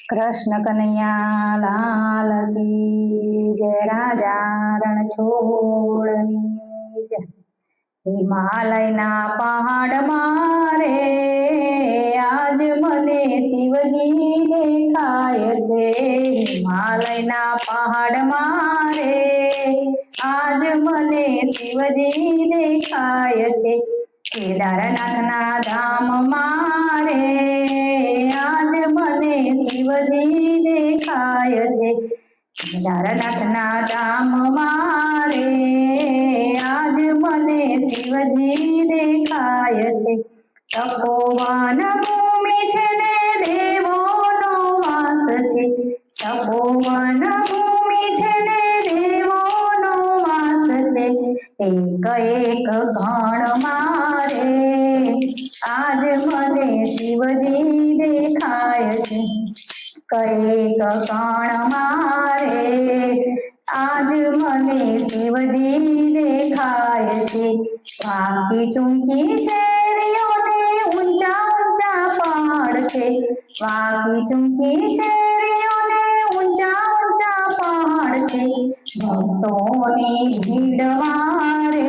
कृष्ण कन्हैया लाल की जय। राजा रण छोड़नी जय। हिमालयના પહાડમાં રે આજ મને શિવજી દેખાય છે। હિમાલયના પહાડમાં રે આજ મને શિવજી દેખાય છે। કેદારનાથના ધામમાં રે આજ મને શિવજી દેખાય છે। કેદારનાથના ધામમાં રે આજ મને શિવજી દેખાય છે। તપોવન ભૂમિ છે ને દેવોનો વાસ છે। તપોવન ભૂમિ છે ને દેવોનો વાસ છે। એક એક ગણ મારે આજ મને શિવજી દેખાય છે। કઈક ગણ મારે આજ મને શિવજી દેખાય છે। વાંકી ચૂંકી શેરીઓને ઊંચા ઊંચા પહાડ છે। વાંકી ચૂંકી શેરીઓને ઊંચા ઊંચા પહાડ છે। ભક્તોની ભીડ મારે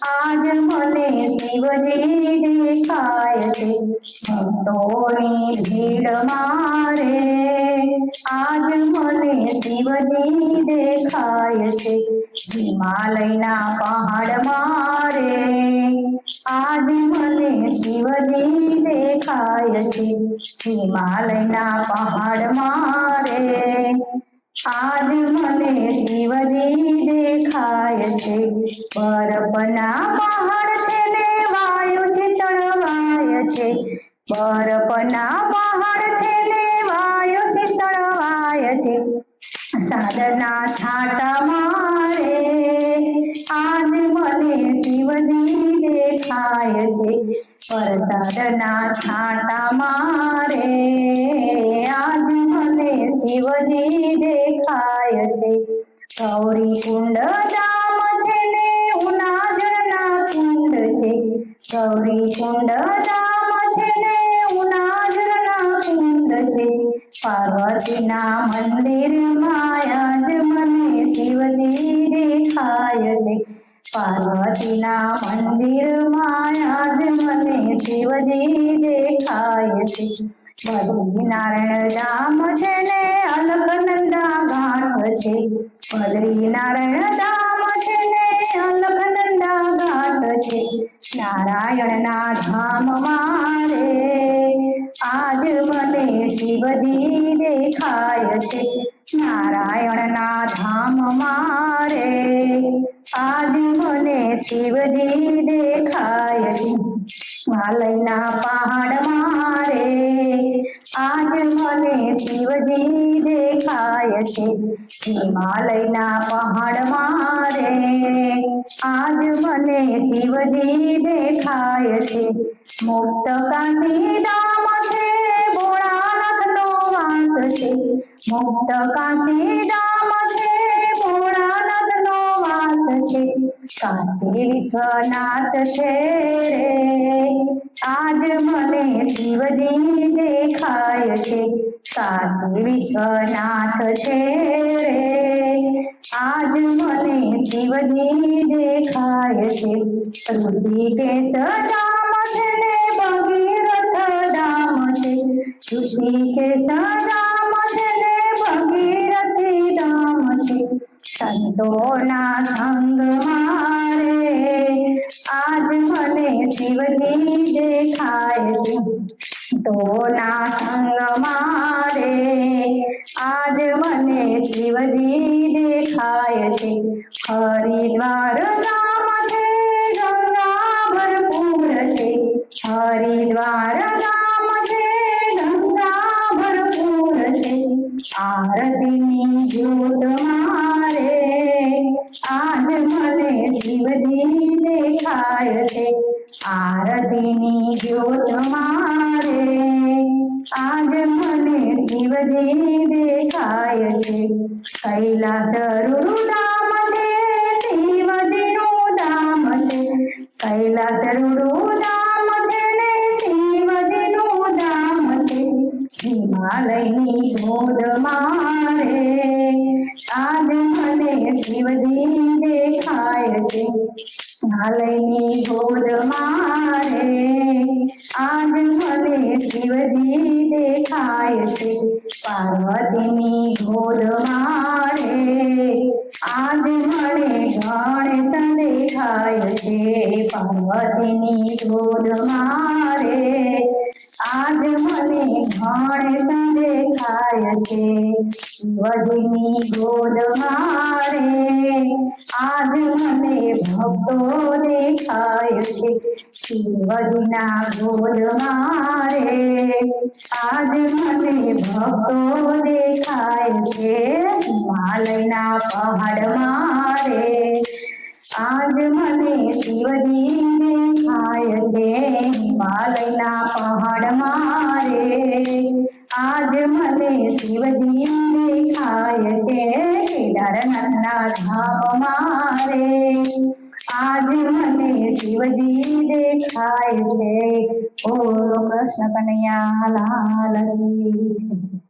આજ મને શિવજી દેખાય છે। ભક્તોની ભીડ મારે આજ મને શિવજી દેખાય છે। હિમાલયના પહાડમાં રે આજ મને શિવજી દેખાય છે। હિમાલયના પહાડમાં રે આજ મને શિવજી દેખાય છે। બરફના પહાડ છે ને વાયુ છે ચળવાય છે। બરફના પહાડ છે ને વાયુ છે ચળવાય છે। સાદરના છાંટામાં રે આજ મને શિવજી દેખાય છે। વરસાદના છાંટામાં રે આજ મને શિવજી દેખાય છે। ગૌરી કુંડ ધામ છે ને ઉનાજના કુંડ છે। ગૌરી કુંડ ધામ છે ને ઉનાજના કુંડ છે। પાર્વતીના મંદિરમાં આજ મને શિવજી દેખાય છે। પાર્વતીના મંદિરમાં આજ મને શિવજી દેખાય છે। બદ્રીનારાયણ ધામ છે ને અલકનંદા ઘાટ છે। બદ્રીનારાયણ ધામ છે ને અલકનંદા ઘાટ છે। નારાયણના ધામમાં રે આજ મને શિવજી દેખાય છે। નારાયણના ધામમાં રે આજ મને શિવજી દેખાય છે। હિમાલયના પહાડમાં રે આજ મને શિવજી દેખાય છે। હિમાલયના પહાડમાં રે આજ મને શિવજી દેખાય છે। મુક્ત કાશી ધામ છે ભોળાનાથનો વાસ છે। મુક્ત કાશી ધામ છે ભોળાનાથનો વાસ છે। કાશી વિશ્વનાથ છે રે આજ મને શિવજી દેખાય છે। કાશી વિશ્વનાથ છે રે આજ મને શિવજી દેખાય છે। ઋષિકેશ ધામ છે ને ભગીરથ ધામ છે। ઋષિકેશ ધામ છે ને ભગીરથી ધામ છે। સંતોના સંગમાં રે આજ મને શિવજી દેખાય છે। સંતોના સંગમાં રે આજ મને શિવજી દેખાય છે। હરિદ્વાર ધામ છે ગંગા ભરપૂર છે। હરિદ્વાર ધામ છે ગંગા ભરપૂર છે। આરતીની જ્યોત મારે આજ મને શિવજી દેખાય છે। આરતીની જ્યોત મારે આજ મને શિવજી દેખાય છે। કૈલાસ રુરુધામ છે શિવજીનું ધામ છે। કૈલાસ રુરુધામ છે ને શિવજીનું ધામ છે। હિમાલયની ધોધ મારે આજ મને શિવજી દેખાય છે. હિમાલયની ધોધ મારે આજ મને શિવજી દેખાય છે. પાર્વતીની ધોધ મારે આજ મને ગણેશ દેખાય છે. પાર્વતીની ધોધ મારે આજ મને ગણેશ દેખાય છે. શિવજીની ધોધ મારે આજ મને ભક્તો દેખાય છે. શિવજીના ધોધ મારે આજ મને ભક્તો દેખાય છે. હિમાલયના પહાડ મારે આજ મને શિવજી દેખાય છે. હિમાલયના પહાડ મારે આજ મને શિવજી દેખાય છે. કેદારનાથના ધામ મારે આજ મને શિવજી દેખાય છે. બોલો કૃષ્ણ કનૈયા લાલ કી જય.